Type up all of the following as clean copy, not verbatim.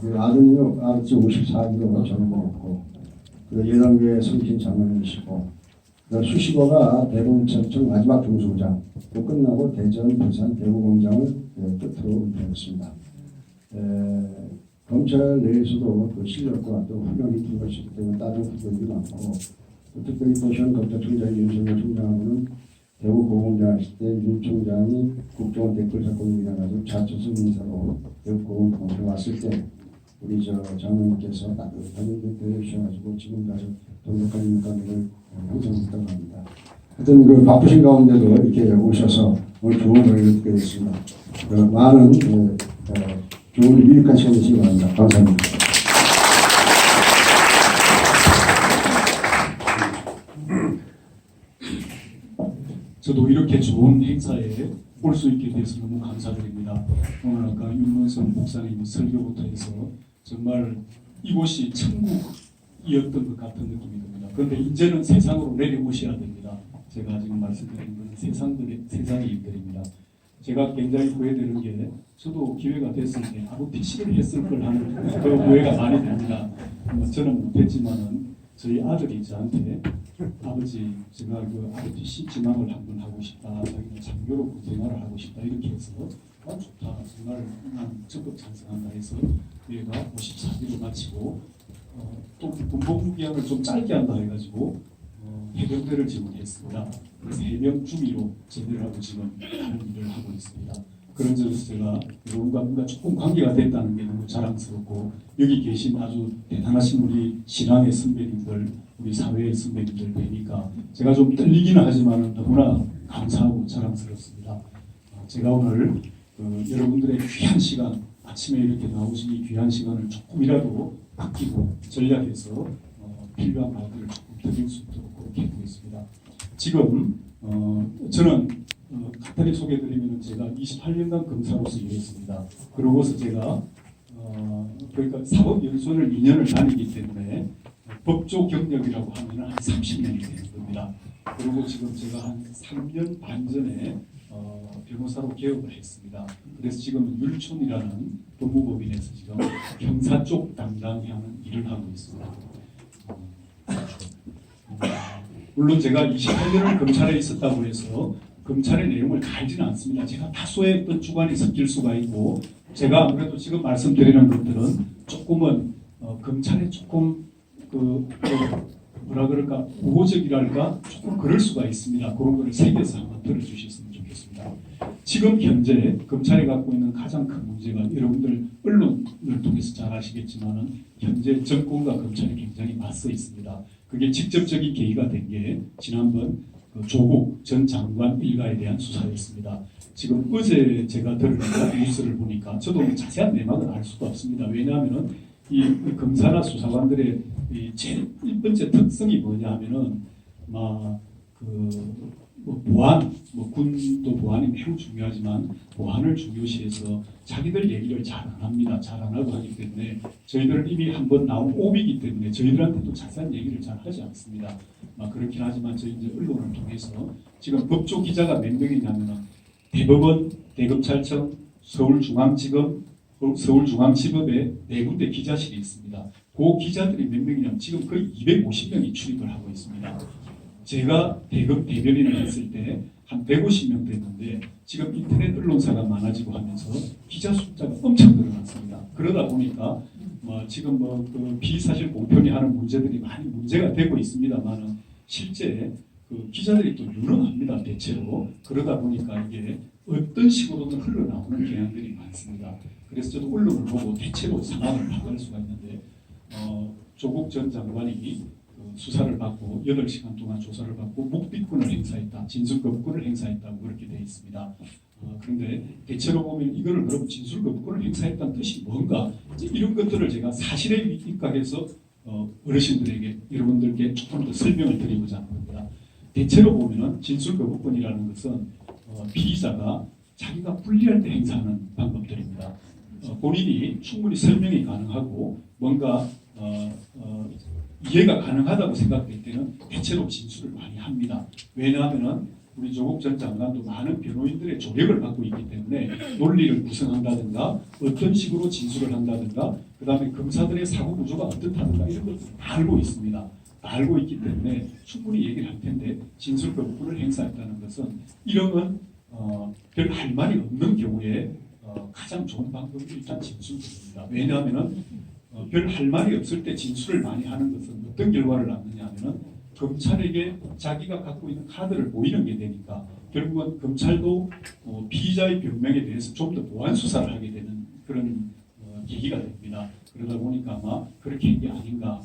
그 아드님이 아버지 54기로 전공했고, 그 예당교회 성신 장로님이시고, 그 수식어가 대검찰청 마지막 중수부장, 또 끝나고 대전, 부산, 대구 공장을 끝으로 은퇴했습니다. 검찰 내에서도 그 실력과 또 훌륭히 들어가시기 때문에 다른 후배들이 많고, 특별히 보시는 검찰총장 윤석열 총장하고는 대구 고검장 하실 때 윤 총장이 국정원 댓글 사건을 일어나서 자초성 인사로 대구 고검장에 왔을 때 우리 장로님께서 따뜻하게 대해주셔가지고 지금까지 돈독한 인간을 형성했다고 합니다. 하여튼 그 바쁘신 가운데도 이렇게 오셔서 오늘 좋은 의견을 듣게 됐습니다. 많은 좋은 유익한 시간이 되시기 바랍니다. 감사합니다. 저도 이렇게 좋은 행사에 올 수 있게 돼서 너무 감사드립니다. 오늘 아까 윤문성 목사님 설교부터 해서 정말 이곳이 천국이었던 것 같은 느낌이 듭니다. 그런데 이제는 세상으로 내려오셔야 됩니다. 제가 지금 말씀드린 건 세상의 일들입니다. 제가 굉장히 후회되는 게 저도 기회가 됐을 때 ROTC를 했을 걸 하는 그 후회가 많이 됩니다. 저는 못했지만은 저희 아들이 저한테 아버지 제가 그 ROTC 지망을 한번 하고 싶다, 자기는 장교로 군 생활을 하고 싶다 이렇게 해서 좋다, 정말 난 적극 찬성한다 해서 얘가 54기로 마치고 또 군복무기한을 좀 짧게 한다 해가지고 해병대를 지원했습니다. 그래서 해병 중위로 제대를 하고 지금 다른 일을 하고 있습니다. 그런 점에서 제가 여러분과 조금 관계가 됐다는 게 너무 자랑스럽고, 여기 계신 아주 대단하신 우리 신앙의 선배님들, 우리 사회의 선배님들 뵈니까 제가 좀 떨리기는 하지만 너무나 감사하고 자랑스럽습니다. 제가 오늘 여러분들의 귀한 시간, 아침에 이렇게 나오신 이 귀한 시간을 조금이라도 아끼고 전략해서 필요한 말들을 조금 드릴 수 있도록 그렇게 해보겠습니다. 지금 저는 간단히 소개해드리면 제가 28년간 검사로서 일했습니다. 그러고서 제가 그러니까 사법연수원을 2년을 다니기 때문에 법조 경력이라고 하면 한 30년이 되는 겁니다. 그리고 지금 제가 한 3년 반 전에 변호사로 개업을 했습니다. 그래서 지금 율촌이라는 법무법인에서 지금 형사 쪽 담당하는 일을 하고 있습니다. 물론 제가 28년을 검찰에 있었다고 해서 검찰의 내용을 다 알지는 않습니다. 제가 다소의 어떤 주관이 섞일 수가 있고, 제가 아무래도 지금 말씀드리는 것들은 조금은 검찰에 조금 뭐라 그럴까 우호적이랄까 조금 그럴 수가 있습니다. 그런 거를 새겨서 한번 들어주셨으면 좋겠습니다. 지금 현재 검찰이 갖고 있는 가장 큰 문제가 여러분들 언론을 통해서 잘 아시겠지만은 현재 정권과 검찰이 굉장히 맞서 있습니다. 그게 직접적인 계기가 된 게 지난번 조국 전 장관 일가에 대한 수사였습니다. 지금 어제 제가 들은 뉴스를 보니까 저도 자세한 내막은 알 수가 없습니다. 왜냐하면은 이 검사나 수사관들의 제일 첫 번째 특성이 뭐냐 하면은 보안, 군도 보안이 매우 중요하지만 보안을 중요시해서 자기들 얘기를 잘 안 합니다. 잘 안 하고 하기 때문에 저희들은 이미 한번 나온 오비이기 때문에 저희들한테도 자세한 얘기를 잘 하지 않습니다. 그렇긴 하지만 저희 이제 언론을 통해서 지금 법조 기자가 몇 명이냐면은 대법원, 대검찰청, 서울중앙지검, 서울중앙지법에 4군데 기자실이 있습니다. 그 기자들이 몇 명이냐면 지금 거의 250명이 출입을 하고 있습니다. 제가 대변인을 했을 때 한 150명 됐는데 지금 인터넷 언론사가 많아지고 하면서 기자 숫자가 엄청 늘어났습니다. 그러다 보니까 지금 그 비사실 공표니 하는 문제들이 많이 문제가 되고 있습니다만은 실제 그 기자들이 또 유능합니다. 대체로. 그러다 보니까 이게 어떤 식으로든 흘러나오는 경향들이 많습니다. 그래서 저도 언론을 보고 대체로 상황을 파악할 수가 있는데 조국 전 장관이 수사를 받고 8시간 동안 조사를 받고 묵비권을 행사했다, 진술거부권을 행사했다고 그렇게 되어 있습니다. 그런데 대체로 보면 이거를 그럼 진술거부권을 행사했다는 뜻이 뭔가 이런 것들을 제가 사실에 입각해서 어르신들에게 여러분들께 조금 더 설명을 드리고자 하는 겁니다. 대체로 보면은 진술거부권이라는 것은 피의자가 자기가 불리할 때 행사하는 방법들입니다. 본인이 충분히 설명이 가능하고 뭔가 이해가 가능하다고 생각될 때는 대체로 진술을 많이 합니다. 왜냐하면 우리 조국 전 장관도 많은 변호인들의 조력을 받고 있기 때문에 논리를 구성한다든가 어떤 식으로 진술을 한다든가 그다음에 검사들의 사고 구조가 어떻다든가 이런 것들 다 알고 있습니다. 다 알고 있기 때문에 충분히 얘기를 할 텐데 진술 거부권을 행사했다는 것은 이런 건 별 할 말이 없는 경우에 가장 좋은 방법은 일단 진술입니다. 왜냐하면 별 할 말이 없을 때 진술을 많이 하는 것은 어떤 결과를 낳느냐 하면은 검찰에게 자기가 갖고 있는 카드를 보이는 게 되니까 결국은 검찰도 피의자의 변명에 대해서 좀 더 보완 수사를 하게 되는 그런 계기가 됩니다. 그러다 보니까 아마 그렇게 한 게 아닌가.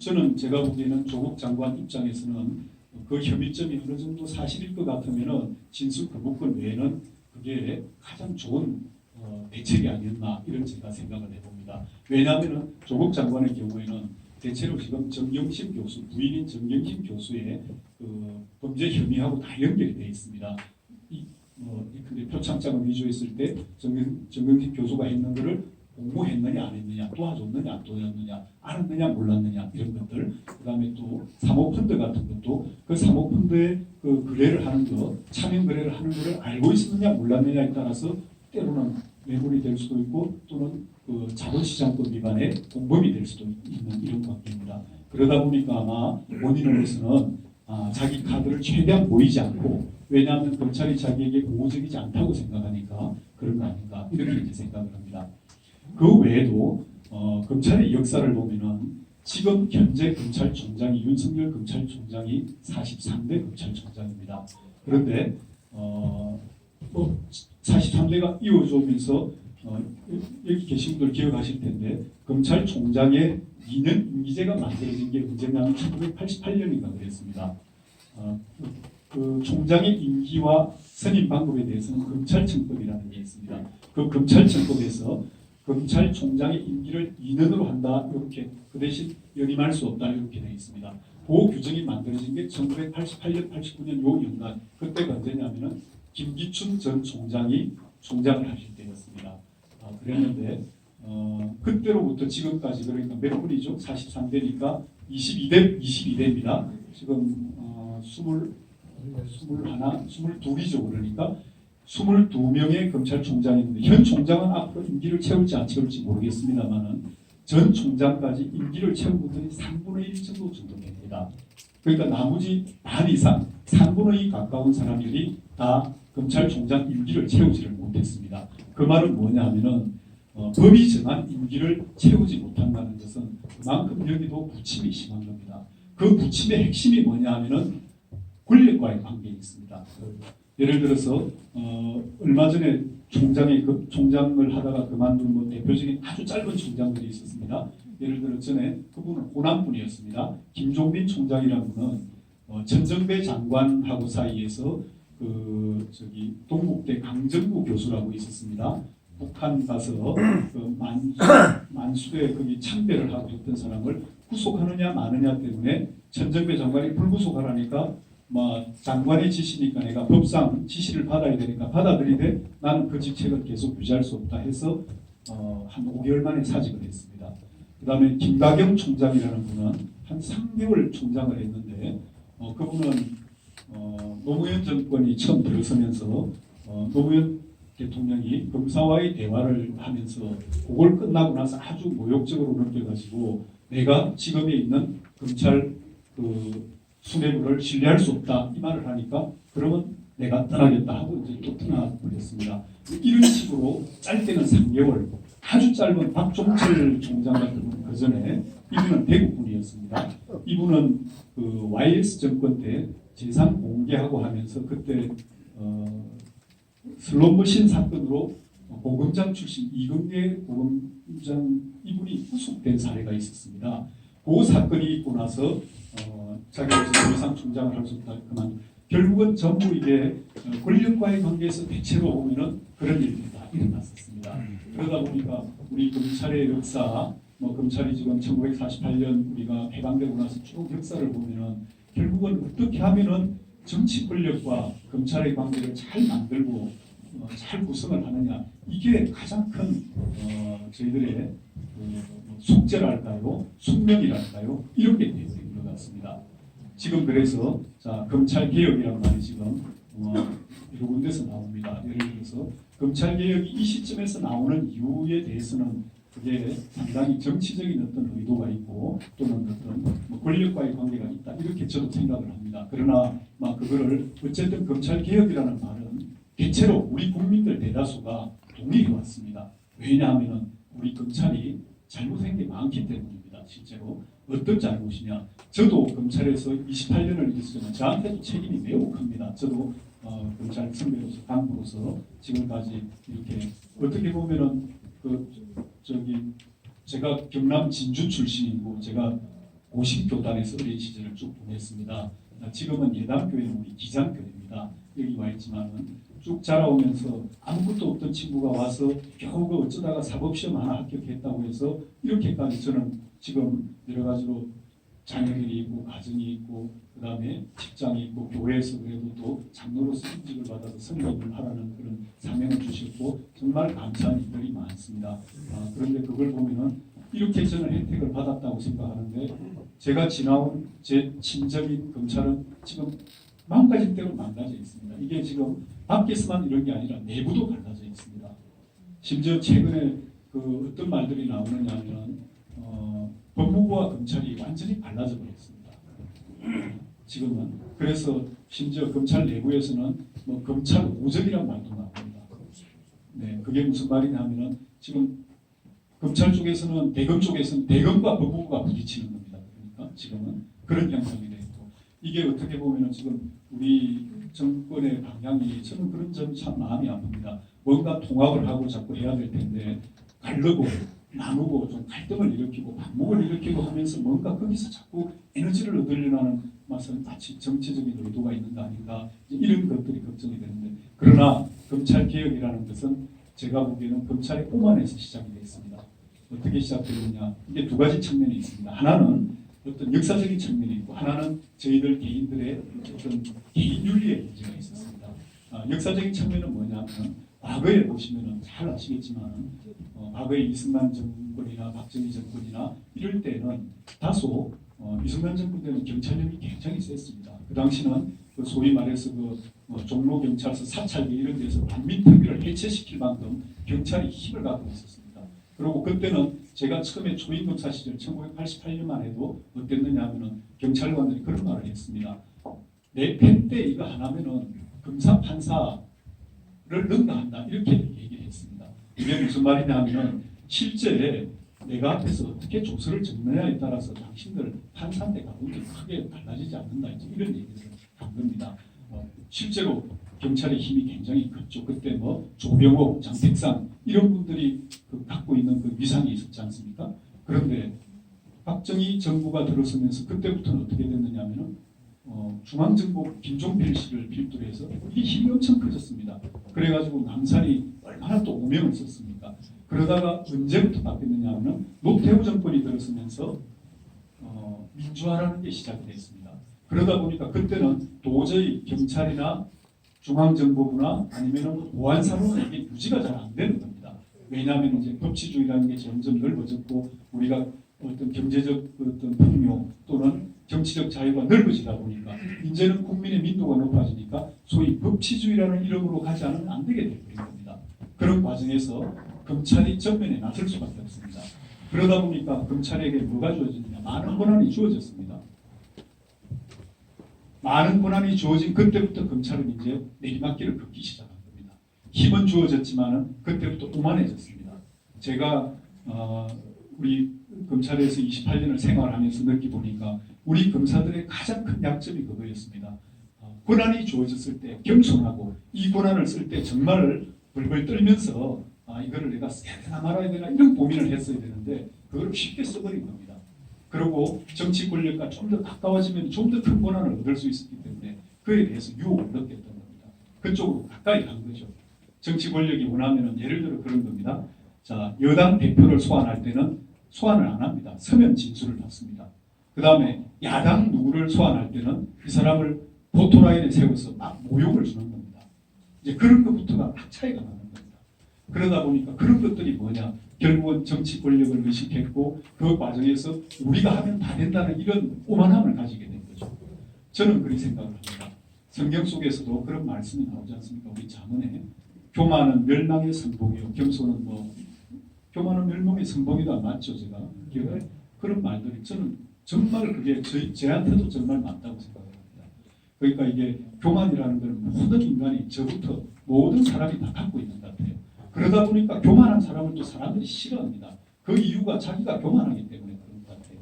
저는 제가 보기에는 조국 장관 입장에서는 그 혐의점이 어느 정도 사실일 것 같으면은 진술 거부권 외에는 그게 가장 좋은 대책이 아니었나 이런 제가 생각을 해봅니다. 왜냐하면은 조국 장관의 경우에는 대체로 지금 정경심 교수 부인인 정경심 교수의 그 범죄 혐의하고 다 연결이 되어 있습니다. 근데 표창장을 위조했을 때 정경심 교수가 했는 것을 공모했느냐 안 했느냐 도와줬느냐 안 도와줬느냐 알았느냐 몰랐느냐 이런 것들 그다음에 또 사모펀드 같은 것도 그 사모펀드에 그 거래를 하는 거 차명 거래를 하는 것을 알고 있었느냐 몰랐느냐에 따라서 때로는 매물이 될 수도 있고 또는 그 자본시장법 위반의 공범이 될 수도 있는 이런 관계입니다. 그러다 보니까 아마 원인으로서는 자기 카드를 최대한 보이지 않고 왜냐하면 검찰이 자기에게 보호적이지 않다고 생각하니까 그런 거 아닌가 이렇게 이제 생각을 합니다. 그 외에도 검찰의 역사를 보면은 지금 현재 검찰총장이 윤석열 검찰총장이 43대 검찰총장입니다. 그런데 43대가 이어져오면서 여기 계신 분들 기억하실 텐데 검찰총장의 2년 임기제가 만들어진 게 언제냐면 1988년인가 그랬습니다. 그 총장의 임기와 선임 방법에 대해서는 검찰청법이라는 게 있습니다. 그 검찰청법에서 검찰총장의 임기를 2년으로 한다 이렇게 그 대신 연임할 수 없다 이렇게 되어 있습니다. 그 규정이 만들어진 게 1988년, 89년 요 연간 그때가 언제냐면은 김기춘 전 총장이 총장을 하실 때였습니다. 그랬는데 그때로부터 지금까지 그러니까 몇 분이죠? 43대니까 22대입니다. 지금 22이죠. 그러니까 22명의 검찰총장이 있는데 현 총장은 앞으로 임기를 채울지 안 채울지 모르겠습니다만은 전 총장까지 임기를 채운 분들이 3분의 1 정도 됩니다. 그러니까 나머지 반 이상 3분의 2 가까운 사람들이 다 검찰총장 임기를 채우지를 못했습니다. 그 말은 뭐냐 하면은 법이 정한 임기를 채우지 못한다는 것은 그만큼 여기도 부침이 심한 겁니다. 그 부침의 핵심이 뭐냐 하면은 권력과의 관계에 있습니다. 예를 들어서 얼마 전에 총장을 하다가 그만둔 뭐 대표적인 아주 짧은 총장들이 있었습니다. 예를 들어 전에 그분은 호남 분이었습니다. 김종민 총장이라는 분은 전정배 장관하고 사이에서 동국대 강정구 교수라고 있었습니다. 북한 가서 만수대 거기 참배를 하고 있던 사람을 구속하느냐 마느냐 때문에 전정배 장관이 불구속하라니까 장관의 지시니까 내가 법상 지시를 받아야 되니까 받아들이되 나는 그 직책을 계속 유지할 수 없다 해서 한 5개월 만에 사직을 했습니다. 그 다음에 김가경 총장이라는 분은 한 3개월 총장을 했는데 그분은 노무현 정권이 처음 들어서면서 노무현 대통령이 검사와의 대화를 하면서 그걸 끝나고 나서 아주 모욕적으로 느껴가지고 내가 지금에 있는 검찰 수뇌부를 신뢰할 수 없다 이 말을 하니까 그러면 내가 떠나겠다 하고 이제 또 떠나버렸습니다. 이런 식으로 짧게는 3개월 아주 짧은 박종철 총장 같은 분은 그 전에 이분은 대구 분이었습니다. 이분은 그 YS 정권 때 재산 공개하고 하면서 그때 슬롯머신 사건으로 보검장 출신 이근계 보검장 이분이 구속된 사례가 있었습니다. 그 사건이 있고 나서 자기가 더 이상 총장을 할 수 없다 그만 결국은 전부 이게 권력과의 관계에서 대체로 보면은 그런 일들이 다 일어났었습니다. 그러다 보니까 우리 검찰의 역사, 검찰이 지금 1948년 우리가 해방되고 나서 쭉 역사를 보면은 결국은 어떻게 하면은 정치 권력과 검찰의 관계를 잘 만들고 잘 구성을 하느냐 이게 가장 큰 저희들의 숙제랄까요, 숙명이랄까요 이런 게 되어 있는 것 같습니다. 지금 그래서 검찰 개혁이라는 말이 지금 여러 군데서 나옵니다. 예를 들어서 검찰개혁이 이 시점에서 나오는 이유에 대해서는 그게 상당히 정치적인 어떤 의도가 있고 또는 어떤 권력과의 관계가 있다 이렇게 저도 생각을 합니다. 그러나 그거를 어쨌든 검찰개혁이라는 말은 대체로 우리 국민들 대다수가 동의해 왔습니다. 왜냐하면 우리 검찰이 잘못한 게 많기 때문입니다. 실제로 어떤 잘못이냐? 저도 검찰에서 28년을 있었지만 저한테도 책임이 매우 큽니다. 저도 검찰 선배로서 간부로서 지금까지 이렇게 어떻게 보면은 제가 경남 진주 출신이고 제가 고신교단에서 어린 시절을 쭉 보냈습니다. 지금은 예당교회는 우리 기장교회입니다. 여기 와 있지만은 쭉 자라오면서 아무것도 없던 친구가 와서 겨우 어쩌다가 사법시험 하나 합격했다고 해서 이렇게까지 저는 지금 여러 가지로 자녀들이 있고 가정이 있고 그다음에 직장이 있고 교회에서 그래도 또 장로로서 인직을 받아서 선교를 하라는 그런 사명을 주셨고 정말 감사한 일들이 많습니다. 그런데 그걸 보면은 이렇게 저는 혜택을 받았다고 생각하는데 제가 지나온 제 친정인 검찰은 지금 망가진 대로 망가져 있습니다. 이게 지금 밖에서만 이런 게 아니라 내부도 갈라져 있습니다. 심지어 최근에 어떤 말들이 나오느냐 하면 법무부와 검찰이 완전히 갈라져 버렸습니다. 지금은 그래서 심지어 검찰 내부에서는 검찰 오적이란 말도 나옵니다. 네, 그게 무슨 말이냐 하면은 지금 검찰 쪽에서는 대검 쪽에서는 대검과 법무부가 부딪히는 겁니다. 그러니까 지금은 그런 형상이 되고 이게 어떻게 보면은 지금 우리 정권의 방향이 저는 그런 점 참 마음이 아픕니다. 뭔가 통합을 하고 자꾸 해야 될 텐데 갈르고 나누고 좀 갈등을 일으키고 반목을 일으키고 하면서 뭔가 거기서 자꾸 에너지를 얻으려는 맛은 마치 정치적인 의도가 있는 거 아닌가 이런 것들이 걱정이 되는데 그러나 검찰개혁이라는 것은 제가 보기에는 검찰의 오만에서 시작이 됐습니다. 어떻게 시작되느냐 이게 두 가지 측면이 있습니다. 하나는 어떤 역사적인 측면이 있고 하나는 저희들 개인들의 어떤 개인 윤리의 문제가 있었습니다. 역사적인 측면은 뭐냐면 과거에 보시면은 잘 아시겠지만 과거에 이승만 정권이나 박정희 정권이나 이럴 때는 다소 이승만 정권 때는 경찰력이 굉장히 셌습니다. 그 당시는 소위 말해서 종로 경찰서 사찰기 이런 데서 반민특위를 해체시킬 만큼 경찰이 힘을 갖고 있었습니다. 그리고 그때는 제가 처음에 초임검사 시절 1988년만 해도 어땠느냐 하면은 경찰관들이 그런 말을 했습니다. 내 편 때 이거 하나면은 검사 판사를 능가한다 이렇게 얘기를 했습니다. 이게 무슨 말이냐 하면 실제 내가 앞에서 어떻게 조서를 적느냐에 따라서 당신들 판사한테 가보기 크게 달라지지 않는다 이런 얘기를 한 겁니다. 실제로 경찰의 힘이 굉장히 컸죠. 그때 조병호, 장택상 이런 분들이 갖고 있는 그 위상이 있었지 않습니까? 그런데 박정희 정부가 들어서면서 그때부터는 어떻게 됐느냐면은 중앙정보 김종필 씨를 필두로 해서 이게 힘이 엄청 커졌습니다. 그래가지고 남산이 얼마나 또 오명을 썼습니까? 그러다가 언제부터 바뀌었느냐 하면 노태우 정권이 들어서면서 민주화라는 게 시작이 됐습니다. 그러다 보니까 그때는 도저히 경찰이나 중앙정보부나 아니면 보안사로는 이게 유지가 잘 안 되는 겁니다. 왜냐하면 이제 법치주의라는 게 점점 넓어졌고 우리가 어떤 경제적 어떤 풍요 또는 정치적 자유가 넓어지다 보니까 이제는 국민의 민도가 높아지니까 소위 법치주의라는 이름으로 가지 않으면 안 되게 되는 겁니다. 그런 과정에서 검찰이 전면에 나설 수밖에 없습니다. 그러다 보니까 검찰에게 뭐가 주어지느냐 많은 권한이 주어졌습니다. 많은 권한이 주어진 그때부터 검찰은 이제 내리막길을 걷기 시작한 겁니다. 힘은 주어졌지만은 그때부터 오만해졌습니다. 제가 우리 검찰에서 28년을 생활하면서 느끼보니까 우리 검사들의 가장 큰 약점이 그거였습니다. 권한이 주어졌을 때 겸손하고 이 권한을 쓸 때 정말 벌벌 떨면서 이거를 내가 써야 되나 말아야 되나 이런 고민을 했어야 되는데 그걸 쉽게 써버린 겁니다. 그리고 정치 권력과 좀 더 가까워지면 좀 더 큰 권한을 얻을 수 있었기 때문에 그에 대해서 유혹을 느꼈던 겁니다. 그쪽으로 가까이 간 거죠. 정치 권력이 원하면은 예를 들어 그런 겁니다. 자, 여당 대표를 소환할 때는 소환을 안 합니다. 서면 진술을 받습니다. 그 다음에 야당 누구를 소환할 때는 이 사람을 포토라인에 세워서 막 모욕을 주는 겁니다. 이제 그런 것부터가 막 차이가 나는 겁니다. 그러다 보니까 그런 것들이 뭐냐? 결국은 정치 권력을 의식했고 그 과정에서 우리가 하면 다 된다는 이런 오만함을 가지게 된 거죠. 저는 그렇게 생각을 합니다. 성경 속에서도 그런 말씀이 나오지 않습니까? 우리 잠언에 교만은 멸망의 선봉이요 겸손은 뭐 교만은 멸망의 선봉이다 맞죠? 제가 그런 말들이 저는 정말 그게 저한테도 정말 맞다고 생각합니다. 그러니까 이게 교만이라는 것은 모든 인간이 저부터 모든 사람이 다 갖고 있는 것 같아요. 그러다 보니까 교만한 사람을 또 사람들이 싫어합니다. 그 이유가 자기가 교만하기 때문에 그런 것 같아요.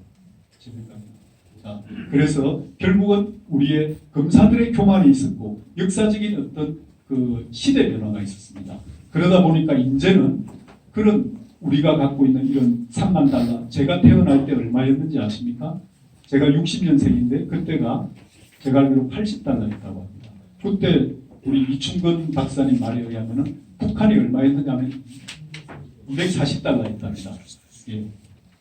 제 생각에. 자, 그래서 결국은 우리의 검사들의 교만이 있었고 역사적인 어떤 그 시대 변화가 있었습니다. 그러다 보니까 이제는 그런 우리가 갖고 있는 이런 3만 달러, 제가 태어날 때 얼마였는지 아십니까? 제가 60년생인데 그때가 제가 알기로 80달러였다고 합니다. 그때 우리 이충근 박사님 말에 의하면 북한이 얼마였느냐 하면 240달러였답니다. 예.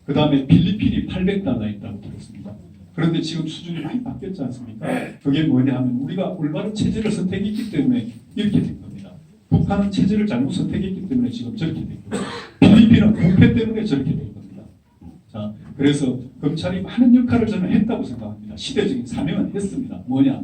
그 다음에 필리핀이 800달러였다고 들었습니다. 그런데 지금 수준이 많이 바뀌었지 않습니까? 그게 뭐냐 하면 우리가 올바른 체제를 선택했기 때문에 이렇게 된 겁니다. 북한은 체제를 잘못 선택했기 때문에 지금 저렇게 된 겁니다. 필리핀은 부패 때문에 저렇게 된 겁니다. 자, 그래서 검찰이 많은 역할을 저는 했다고 생각합니다. 시대적인 사명은 했습니다. 뭐냐?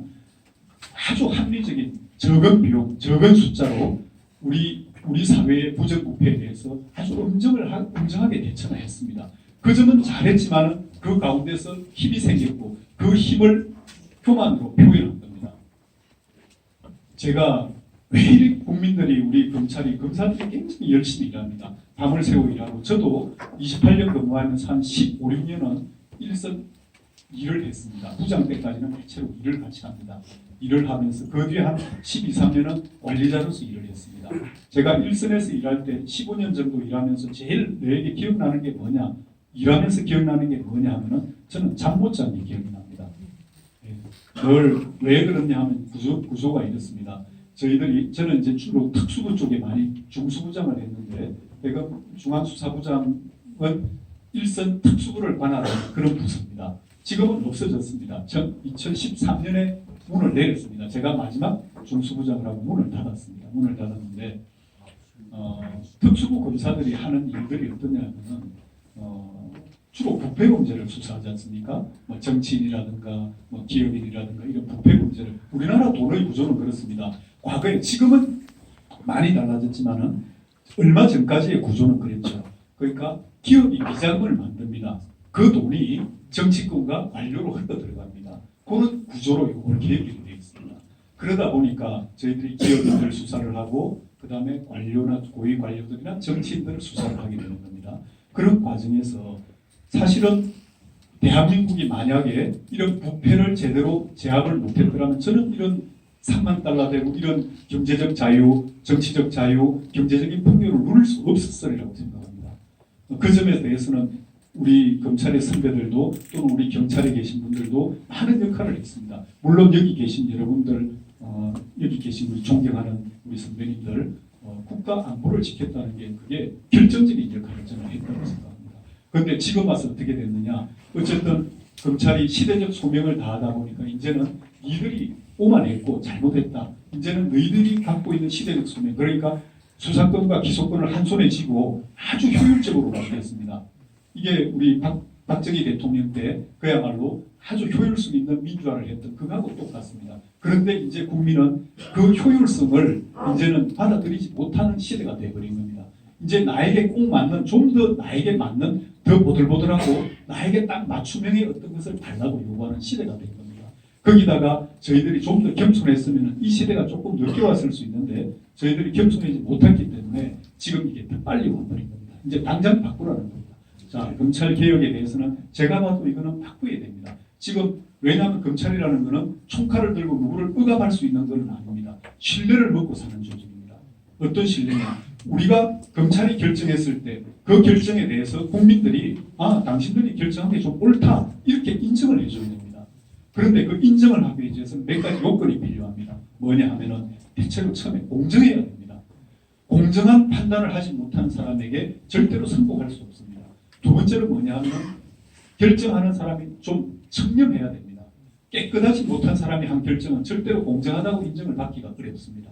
아주 합리적인 적은 비용, 적은 숫자로 우리 사회의 부정부패에 대해서 아주 엄정하게 대처를 했습니다. 그 점은 잘했지만 그 가운데서 힘이 생겼고 그 힘을 교만으로 표현한 겁니다. 제가 왜 이렇게 국민들이 우리 검사들이 굉장히 열심히 일합니다. 밤을 새고 일하고 저도 28년 근무하면서 한 15, 16년은 일선 일을 했습니다. 부장 때까지는 대체로 일을 같이 합니다. 일을 하면서 그 뒤에 한 12, 13년은 관리자로서 일을 했습니다. 제가 일선에서 일할 때 15년 정도 일하면서 제일 내게 기억나는 게 뭐냐, 일하면서 기억나는 게 뭐냐 하면은 저는 잠 못 자는 게 기억이 납니다. 늘 왜 그러냐 하면 구조가 이렇습니다. 저는 이제 주로 특수부 쪽에 많이 중수부장을 했는데 대검 중앙수사부장은 일선 특수부를 관할하는 그런 부서입니다. 지금은 없어졌습니다. 2013년에 문을 내렸습니다. 제가 마지막 중수부장을 하고 문을 닫았습니다. 문을 닫았는데 특수부 검사들이 하는 일들이 어떠냐면은 주로 부패 문제를 수사하지 않습니까? 뭐 정치인이라든가 뭐 기업인이라든가 이런 부패 문제를 우리나라 돈의 구조는 그렇습니다. 과거에 지금은 많이 달라졌지만은 얼마 전까지의 구조는 그랬죠. 그러니까 기업이 비자금을 만듭니다. 그 돈이 정치권과 관료로 흘러 들어갑니다. 그런 구조로 이걸 계획이 되어 있습니다. 그러다 보니까 저희들이 기업인들 수사를 하고 그 다음에 관료나 고위 관료들이나 정치인들을 수사를 하게 되는 겁니다. 그런 과정에서 사실은 대한민국이 만약에 이런 부패를 제대로 제압을 못했더라면 저는 이런 3만 달러 되고 이런 경제적 자유, 정치적 자유, 경제적인 풍요를 누릴 수 없었으리라고 생각합니다. 그 점에 대해서는 우리 검찰의 선배들도 또는 우리 경찰에 계신 분들도 많은 역할을 했습니다. 물론 여기 계신 여러분들, 여기 계신 우리 존경하는 우리 선배님들, 국가 안보를 지켰다는 게 그게 결정적인 역할을 저는 했다고 생각합니다. 그런데 지금 와서 어떻게 됐느냐? 어쨌든 검찰이 시대적 소명을 다하다 보니까 이제는 이들이 오만했고 잘못했다. 이제는 너희들이 갖고 있는 시대적 소명, 그러니까 수사권과 기소권을 한 손에 쥐고 아주 효율적으로 바뀌었습니다. 이게 우리 박정희 대통령 때 그야말로 아주 효율성 있는 민주화를 했던 그거하고 똑같습니다. 그런데 이제 국민은 그 효율성을 이제는 받아들이지 못하는 시대가 되어버린 겁니다. 이제 나에게 꼭 맞는, 좀 더 나에게 맞는, 더 보들보들하고 나에게 딱 맞춤형의 어떤 것을 달라고 요구하는 시대가 된 겁니다. 거기다가 저희들이 좀 더 겸손했으면 이 시대가 조금 늦게 왔을 수 있는데 저희들이 겸손하지 못했기 때문에 지금 이게 더 빨리 와버린 겁니다. 이제 당장 바꾸라는 겁니다. 자, 검찰 개혁에 대해서는 제가 봐도 이거는 바꾸어야 됩니다. 지금 왜냐하면 검찰이라는 것은 총칼을 들고 누구를 억압할 수 있는 것은 아닙니다. 신뢰를 먹고 사는 조직입니다. 어떤 신뢰냐? 우리가 검찰이 결정했을 때 그 결정에 대해서 국민들이 당신들이 결정한 게 좀 옳다 이렇게 인정을 해줘야 됩니다. 그런데 그 인정을 하기 위해서는 몇 가지 요건이 필요합니다. 뭐냐 하면은 대체로 처음에 공정해야 됩니다. 공정한 판단을 하지 못하는 사람에게 절대로 선고할 수 없습니다. 두 번째로 뭐냐 하면 결정하는 사람이 좀 청렴해야 됩니다. 깨끗하지 못한 사람이 한 결정은 절대로 공정하다고 인정을 받기가 어렵습니다.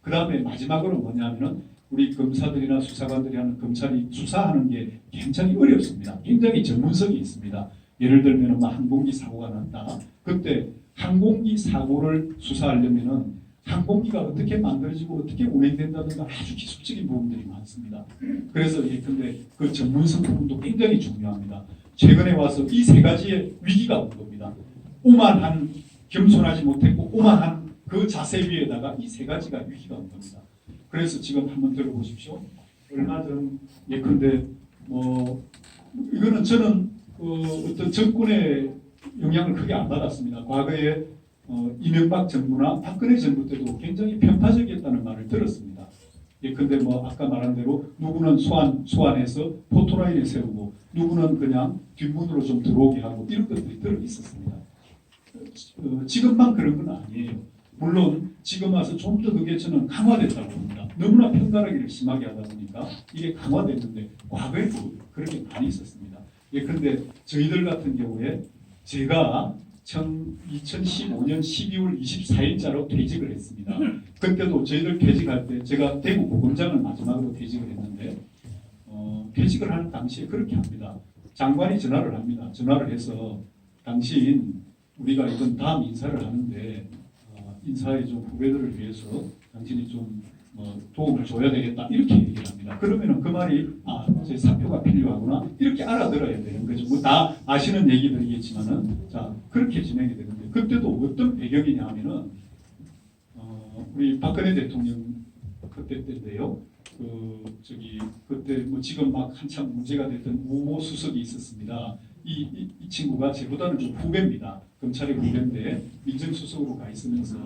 그 다음에 마지막으로 뭐냐 하면은 우리 검사들이나 수사관들이 하는 검찰이 수사하는 게 굉장히 어렵습니다. 굉장히 전문성이 있습니다. 예를 들면 뭐 항공기 사고가 났다. 그때 항공기 사고를 수사하려면은 항공기가 어떻게 만들어지고 어떻게 운행된다든가 아주 기술적인 부분들이 많습니다. 그래서 근데 그 전문성 부분도 굉장히 중요합니다. 최근에 와서 이 세 가지의 위기가 온 겁니다. 오만한 겸손하지 못했고 오만한 그 자세 위에다가 이 세 가지가 위기가 온 겁니다. 그래서 지금 한번 들어보십시오. 얼마 전 예컨대 이거는 저는 어떤 정권의 영향을 크게 안 받았습니다. 과거에 이명박 정부나 박근혜 정부 때도 굉장히 편파적이었다는 말을 들었습니다. 예컨대 아까 말한 대로 누구는 소환해서 포토라인에 세우고 누구는 그냥 뒷문으로 좀 들어오게 하고 이런 것들이 들어 있었습니다. 지금만 그런 건 아니에요. 물론 지금 와서 좀 더 그게 저는 강화됐다고 봅니다. 너무나 편가르기를 심하게 하다 보니까 이게 강화됐는데 과거에도 그렇게 많이 있었습니다. 예컨대 저희들 같은 경우에 제가 2015년 12월 24일자로 퇴직을 했습니다. 그때도 저희들 퇴직할 때 제가 대구 고검장을 마지막으로 퇴직을 했는데 퇴직을 하는 당시에 그렇게 합니다. 장관이 전화를 합니다. 전화를 해서 당신 우리가 이건 다음 인사를 하는데 인사의 좀 후배들을 위해서 당신이 좀 도움을 줘야 되겠다 이렇게 얘기를 합니다. 그러면은 그 말이 제 사표가 필요하구나 이렇게 알아들어야 되는 거죠. 다 아시는 얘기들이겠지만은 자 그렇게 진행이 되는데 그때도 어떤 배경이냐 하면은 우리 박근혜 대통령 그때 때인데요. 그때 지금 막 한참 문제가 됐던 우모 수석이 있었습니다. 이 친구가 제보다는 좀 후배입니다. 검찰의 후배인데 민정수석으로 가 있으면서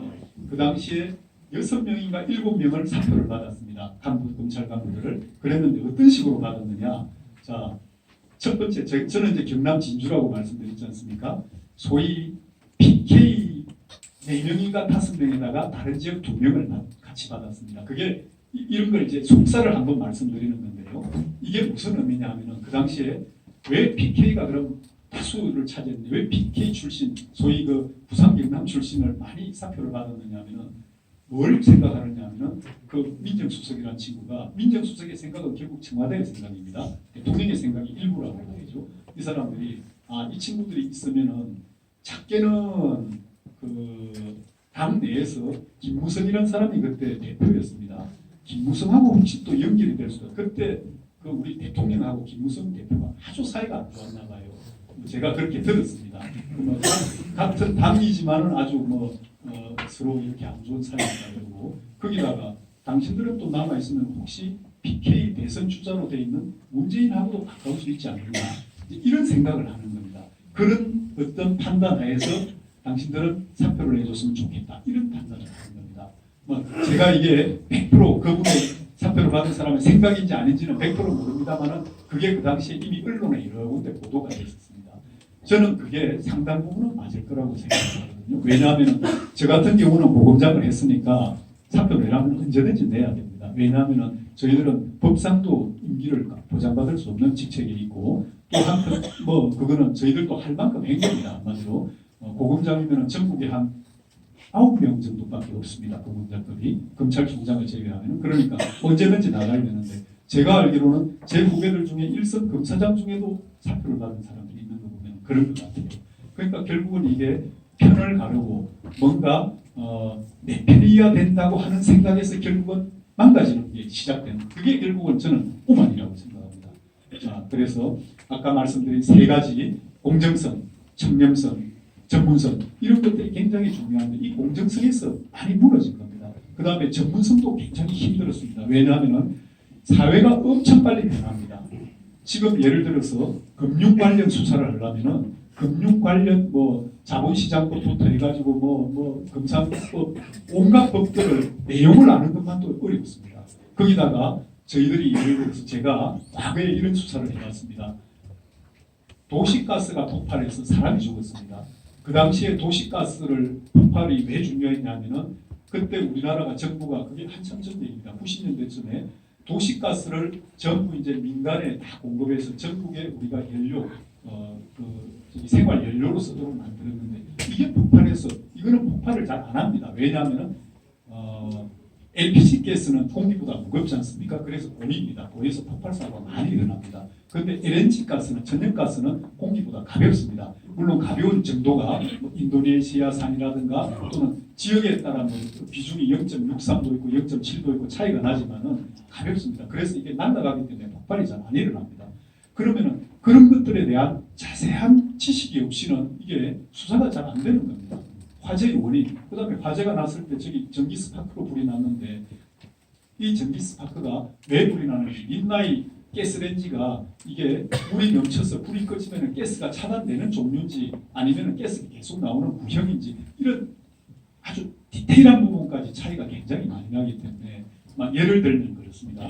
그 당시에 6명인가 7명을 사표를 받았습니다. 검찰 간부들을. 그랬는데 어떤 식으로 받았느냐. 자, 첫 번째, 저는 이제 경남 진주라고 말씀드렸지 않습니까? 소위 PK 4명인가 5명에다가 다른 지역 2명을 같이 받았습니다. 그게 이런 걸 이제 속사를 한번 말씀드리는 건데요. 이게 무슨 의미냐 하면은 그 당시에 왜 PK가 그럼 다수를 차지했는데 왜 PK 출신, 소위 그 부산 경남 출신을 많이 사표를 받았느냐 하면은 뭘 생각하느냐 하면은 그 민정수석이라는 친구가 민정수석의 생각은 결국 청와대의 생각입니다. 대통령의 생각이 일부라고 보이죠. 이 사람들이 이 친구들이 있으면은 작게는 그 당 내에서 김무성이라는 사람이 그때 대표였습니다. 김무성하고 혹시 또 연결이 될 수가 그때 그 우리 대통령하고 김무성 대표가 아주 사이가 안 좋았나 봐요. 제가 그렇게 들었습니다. 같은 당이지만은 아주 서로 이렇게 안 좋은 사이가 되고 거기다가 당신들은 또 남아 있으면 혹시 PK 대선 주자로 돼 있는 문재인하고도 가까울 수 있지 않느냐 이런 생각을 하는 겁니다. 그런 어떤 판단하에서 당신들은 사표를 내줬으면 좋겠다 이런 판단을 하는 겁니다. 제가 이게 100% 그분의 사표를 받은 사람의 생각인지 아닌지는 100% 모릅니다만은 그게 그 당시에 이미 언론에 여러 군데 보도가 되어 있었습니다. 저는 그게 상당 부분은 맞을 거라고 생각하거든요. 왜냐하면 저 같은 경우는 보검장을 했으니까 사표를 내라면 언제든지 내야 됩니다. 왜냐하면 저희들은 법상도 임기를 보장받을 수 없는 직책에 있고 또 한편 그거는 저희들도 할 만큼 한 겁니다. 한마디로 보검장이면 전국에 한 9명 정도밖에 없습니다. 보검장들이 검찰총장을 제외하면 그러니까 언제든지 나가야 되는데 제가 알기로는 제 후배들 중에 일선 검사장 중에도 사표를 받은 사람들이 있는 거 보면 그런 것 같아요. 그러니까 결국은 이게 편을 가르고 뭔가 내 편이어야 된다고 하는 생각에서 결국은 망가지는 게 시작되는 그게 결국은 저는 오만이라고 생각합니다. 자, 그래서 아까 말씀드린 세 가지 공정성, 청렴성, 전문성 이런 것들이 굉장히 중요한데 이 공정성에서 많이 무너진 겁니다. 그 다음에 전문성도 굉장히 힘들었습니다. 왜냐하면 사회가 엄청 빨리 변합니다. 지금 예를 들어서 금융 관련 수사를 하려면은 금융 관련 자본시장법부터 해가지고 검사법 온갖 법들을 내용을 아는 것만도 어렵습니다. 거기다가 저희들이 예를 들어서 제가 과거에 이런 수사를 해봤습니다. 도시가스가 폭발해서 사람이 죽었습니다. 그 당시에 도시가스를 폭발이 왜 중요했냐면은 그때 우리나라가 정부가 그게 한참 전 얘기입니다. 90년대쯤에 도시가스를 전부 이제 민간에 다 공급해서 전국에 우리가 연료 생활 연료로 쓰도록 만들었는데 이게 폭발해서 이거는 폭발을 잘 안 합니다. 왜냐하면은 LPG 가스는 공기보다 무겁지 않습니까? 그래서 고립니다. 고에서 폭발 사고가 많이 일어납니다. 그런데 LNG 가스는 천연가스는 공기보다 가볍습니다. 물론 가벼운 정도가 뭐 인도네시아산이라든가 또는 지역에 따라 뭐 비중이 0.63도 있고 0.7도 있고 차이가 나지만은 가볍습니다. 그래서 이게 날아가기 때문에 폭발이 잘 안 일어납니다. 그러면은 그런 것들에 대한 자세한 지식이 없이는 이게 수사가 잘 안 되는 겁니다. 화재의 원인, 그 다음에 화재가 났을 때 저기 전기 스파크로 불이 났는데 이 전기 스파크가 왜 불이 나는지, 민나이 가스레인지가 이게 물이 넘쳐서 불이 꺼지면 가스가 차단되는 종류인지 아니면 가스가 계속 나오는 구형인지 이런 아주 디테일한 부분까지 차이가 굉장히 많이 나기 때문에 막 예를 들면 그렇습니다.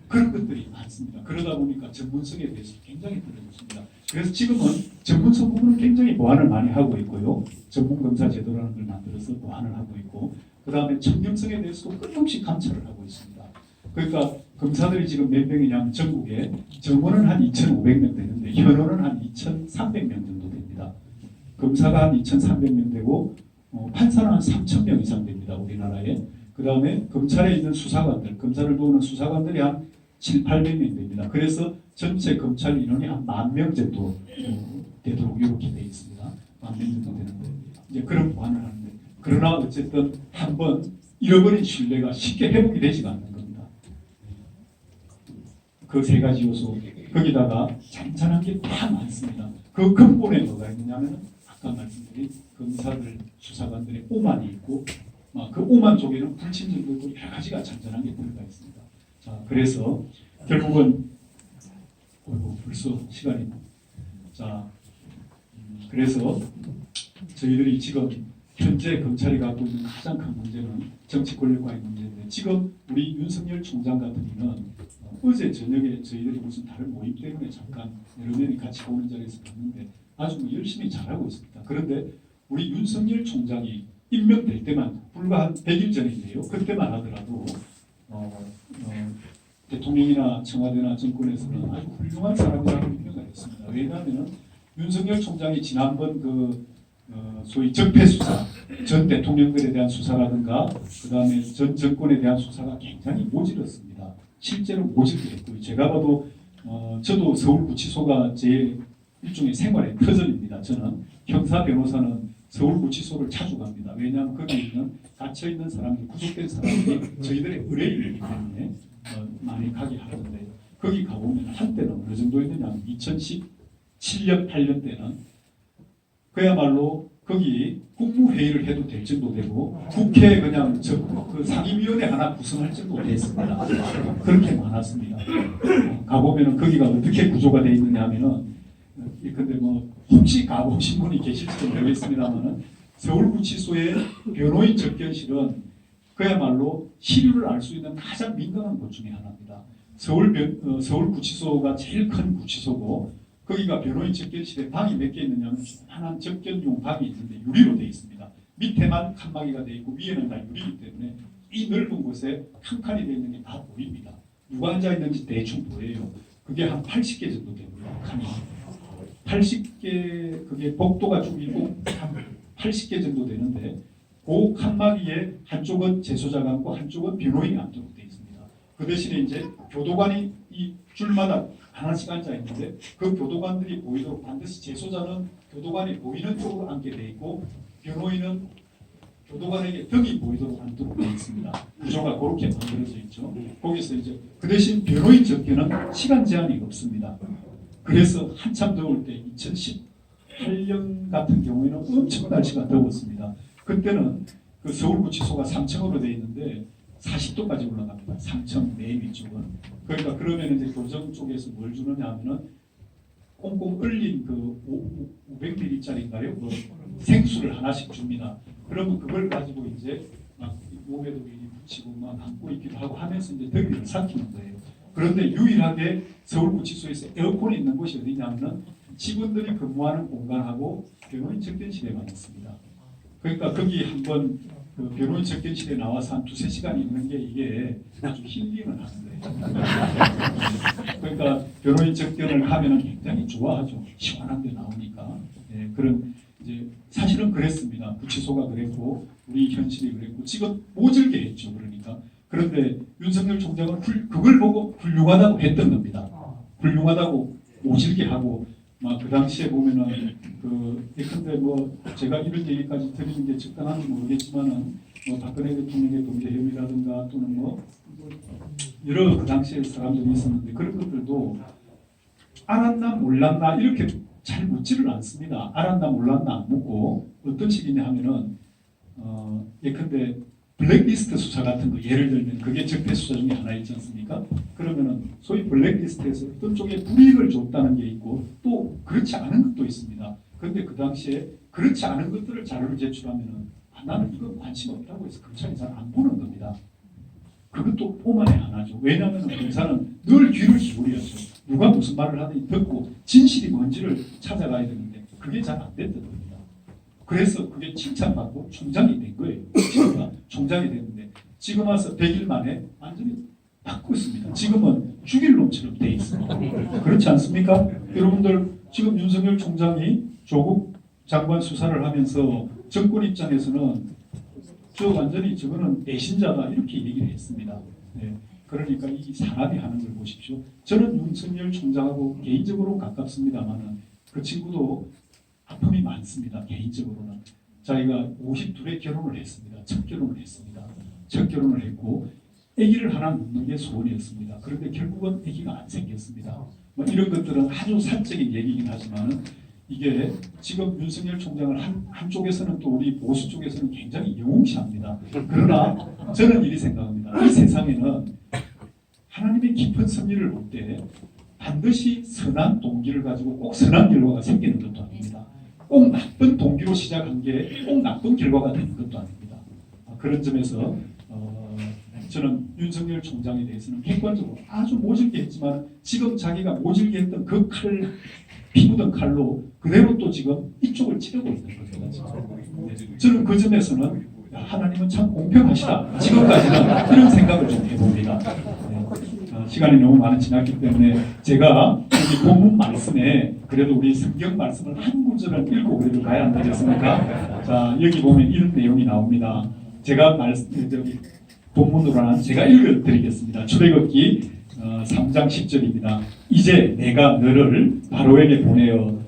그런 것들이 많습니다. 그러다 보니까 전문성에 대해서 굉장히 떨어졌습니다. 그래서 지금은 전문성 부분은 굉장히 보완을 많이 하고 있고요. 전문검사 제도라는 걸 만들어서 보완을 하고 있고, 그 다음에 청렴성에 대해서도 끊임없이 감찰을 하고 있습니다. 그러니까 검사들이 지금 몇 명이냐면 전국에 정원은 한 2,500명 되는데 현원은 한 2,300명 정도 됩니다. 검사가 한 2,300명 되고 판사는 한 3,000명 이상 됩니다. 우리나라에. 그 다음에 검찰에 있는 수사관들, 검사를 도우는 수사관들이 한 7,800명 됩니다. 그래서 전체 검찰 인원이 한 10,000명 정도 되도록 이렇게 되어 있습니다. 10,000명 정도 되는데 이제 그런 보완을 하는데, 그러나 어쨌든 한번 잃어버린 신뢰가 쉽게 회복이 되지가 않는 겁니다. 그 세 가지 요소, 거기다가 잔잔한 게 다 많습니다. 그 근본에 뭐가 있느냐면 아까 말씀드린 검사들, 수사관들의 오만이 있고, 그 오만 쪽에는 불친절도 있고 여러 가지가 잔잔한 게 들어가 있습니다. 자, 그래서 결국은 벌써 시간이 자, 그래서 저희들이 지금 현재 검찰이 갖고 있는 가장 큰 문제는 정치 권력과의 문제인데, 지금 우리 윤석열 총장 같은 경우는 어제 저녁에 저희들이 무슨 다른 모임 때문에 잠깐 여러 명이 같이 보는 자리에서 봤는데 아주 열심히 잘하고 있습니다. 그런데 우리 윤석열 총장이 임명될 때만, 불과 한 100일 전인데요. 그때만 하더라도 대통령이나 청와대나 정권에서는 아주 훌륭한 사람이라고 임명을 했습니다. 왜냐하면 윤석열 총장이 지난번 소위 적폐 수사, 전 대통령들에 대한 수사라든가 그 다음에 전 정권에 대한 수사가 굉장히 모질었습니다. 실제로 모질게 했고요. 제가 봐도 저도 서울구치소가 제 일종의 생활의 터전입니다. 저는 형사 변호사는 서울구치소를 자주 갑니다. 왜냐하면 거기에 있는 갇혀있는 사람들, 구속된 사람들이 저희들의 의뢰인이기 때문에 많이 가게 하는데, 거기 가보면 한때는 어느 정도였느냐, 2017년, 8년 때는 그야말로 거기 국무회의를 해도 될 정도 되고 국회 그냥 그 상임위원회 하나 구성할 정도 됐습니다. 그렇게 많았습니다. 가보면은 거기가 어떻게 구조가 되어 있느냐 하면은, 근데 뭐 혹시 가보신 분이 계실지 모르겠습니다만은 서울구치소의 변호인 접견실은 그야말로 시류를 알 수 있는 가장 민감한 곳 중에 하나입니다. 서울구치소가 제일 큰 구치소고, 거기가 변호인 접견실에 방이 몇 개 있느냐면 하나는 접견용 방이 있는데 유리로 되어 있습니다. 밑에만 칸막이가 되어 있고 위에는 다 유리이기 때문에 이 넓은 곳에 칸칸이 되어 있는 게 다 보입니다. 누가 앉아 있는지 대충 보여요. 그게 한 80개 정도 되고요. 칸이 80개, 그게 복도가 쭉 있고 한 80개 정도 되는데, 그 칸막이에 한쪽은 재소자가 앉고 한쪽은 변호인이 앉도록 되어 있습니다. 그 대신에 이제 교도관이 이 줄마다 하나씩 앉아 있는데, 그 교도관들이 보이도록 반드시 재소자는 교도관이 보이는 쪽으로 앉게 돼 있고, 변호인은 교도관에게 등이 보이도록 앉도록 되어 있습니다. 구조가 그렇게 만들어져 있죠. 거기서 이제 그 대신 변호인 접견은 시간 제한이 없습니다. 그래서 한참 더울 때 2018년 같은 경우에는 엄청 날씨가 더웠습니다. 그때는 그 서울구치소가 3층으로 되어 있는데 40도까지 올라갑니다. 3층 맨 위쪽은. 그러니까 그러면 이제 교정 쪽에서 뭘 주느냐 하면은 꽁꽁 얼린 그 500ml짜리인가요? 그 생수를 하나씩 줍니다. 그러면 그걸 가지고 이제 막 몸에도 붙이고 막 안고 있기도 하고 하면서 이제 더위를 삭히는 거예요. 그런데 유일하게 서울구치소에서 에어컨이 있는 곳이 어디냐면 직원들이 근무하는 공간하고 변호인 접견실에만 있습니다. 그러니까 거기 한번 그 변호인 접견실에 나와서 한 2-3시간 있는 게 이게 아주 힐링을 하는 거예요. 그러니까 변호인 접견을 하면은 굉장히 좋아하죠. 시원한 데 나오니까. 예, 그런 이제 사실은 그랬습니다. 구치소가 그랬고 우리 현실이 그랬고 지금 모질게 했죠. 그러니까 그런데 윤석열 총장은 그걸 보고 훌륭하다고 했던 겁니다. 훌륭하다고 오질게 하고 막 그 당시에 보면은 예컨대 뭐 제가 이런 얘기까지 드리는 게 적당한지 모르겠지만은 뭐 박근혜 대통령의 동대 혐의라든가 또는 뭐 여러 그 당시에 사람들이 있었는데 그런 것들도 알았나 몰랐나 이렇게 잘 묻지를 않습니다. 알았나 몰랐나 안 묻고 어떤 식이냐 하면은 예컨대 블랙리스트 수사 같은 거 예를 들면 그게 적폐 수사 중에 하나 있지 않습니까? 그러면은 소위 블랙리스트에서 어떤 쪽에 불이익을 줬다는 게 있고 또 그렇지 않은 것도 있습니다. 그런데 그 당시에 그렇지 않은 것들을 자료를 제출하면은 나는 이건 관심 없다고 해서 검찰이 잘 안 보는 겁니다. 그것도 오만에 하나죠. 왜냐하면 검사는 늘 귀를 기울여야죠. 누가 무슨 말을 하든지 듣고 진실이 뭔지를 찾아가야 되는데 그게 잘 안 됐던 겁니다. 그래서 그게 칭찬받고 총장이 된 거예요. 지금 총장이 됐는데 지금 와서 100일 만에 완전히 바꿨습니다. 지금은 죽일 놈처럼 돼 있습니다. 그렇지 않습니까? 여러분들 지금 윤석열 총장이 조국 장관 수사를 하면서 정권 입장에서는 저 완전히 저거는 배신자다 이렇게 얘기를 했습니다. 네. 그러니까 이 사람이 하는 걸 보십시오. 저는 윤석열 총장하고 개인적으로 가깝습니다만은 그 친구도 아픔이 많습니다. 개인적으로는 자기가 52에 결혼을 했습니다. 첫 결혼을 했습니다. 첫 결혼을 했고 아기를 하나 낳는 게 소원이었습니다. 그런데 결국은 아기가 안 생겼습니다. 뭐 이런 것들은 아주 사적인 얘기긴 하지만 이게 지금 윤석열 총장을 한쪽에서는 또 우리 보수 쪽에서는 굉장히 영웅시합니다. 그러나 저는 이리 생각합니다. 이 세상에는 하나님의 깊은 섭리를 볼 때 반드시 선한 동기를 가지고 꼭 선한 결과가 생기는 것도 아닙니다. 꼭 나쁜 동기로 시작한 게 꼭 나쁜 결과가 되는 것도 아닙니다. 그런 점에서 저는 윤석열 총장에 대해서는 객관적으로 아주 모질게 했지만 지금 자기가 모질게 했던 그 칼, 피묻은 칼로 그대로 또 지금 이쪽을 찌르고 있는 겁니다. 저는 그 점에서는 하나님은 참 공평하시다. 지금까지는 이런 생각을 좀 해봅니다. 시간이 너무 많이 지났기 때문에 제가 이 본문 말씀에 그래도 우리 성경 말씀을 한 구절을 읽고 그래도 가야 안 되겠습니까? 자, 여기 보면 이런 내용이 나옵니다. 제가 본문으로는 제가 읽어드리겠습니다. 출애굽기 3장 10절입니다. 이제 내가 너를 바로에게 보내어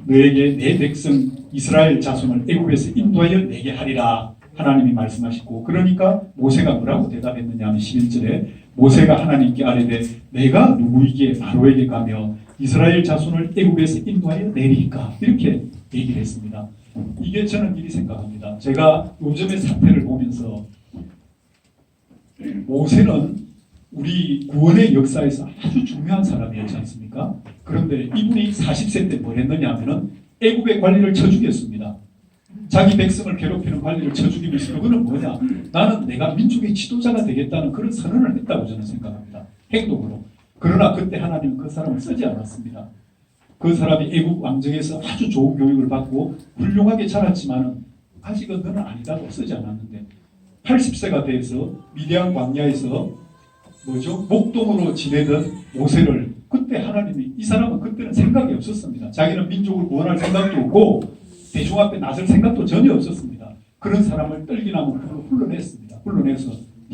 너에게 내 백성 이스라엘 자손을 애굽에서 인도하여 내게 하리라 하나님이 말씀하시고 그러니까 모세가 뭐라고 대답했느냐 하면 11절에 모세가 하나님께 아뢰되 내가 누구에게 바로에게 가며 이스라엘 자손을 애굽에서 인도하여 내리까 이렇게 얘기를 했습니다. 이게 저는 이리 생각합니다. 제가 요즘의 사태를 보면서 모세는 우리 구원의 역사에서 아주 중요한 사람이었지 않습니까? 그런데 이분이 40세 때 뭘 했느냐 하면은 애굽의 관리를 쳐 죽였습니다. 자기 백성을 괴롭히는 관리를 쳐 죽이면서 그거는 뭐냐? 나는 내가 민족의 지도자가 되겠다는 그런 선언을 했다고 저는 생각합니다. 행동으로. 그러나 그때 하나님은 그 사람을 쓰지 않았습니다. 그 사람이 애굽 왕정에서 아주 좋은 교육을 받고 훌륭하게 자랐지만은 아직은 너는 아니다고 쓰지 않았는데 80세가 돼서 미디안 광야에서 목동으로 지내던 모세를 그때 하나님이 이 사람은 그때는 생각이 없었습니다. 자기는 민족을 구원할 생각도 없고 대중 앞에 나설 생각도 전혀 없었습니다. 그런 사람을 떨기나무 풀로 흘러냈습니다. 흘러내서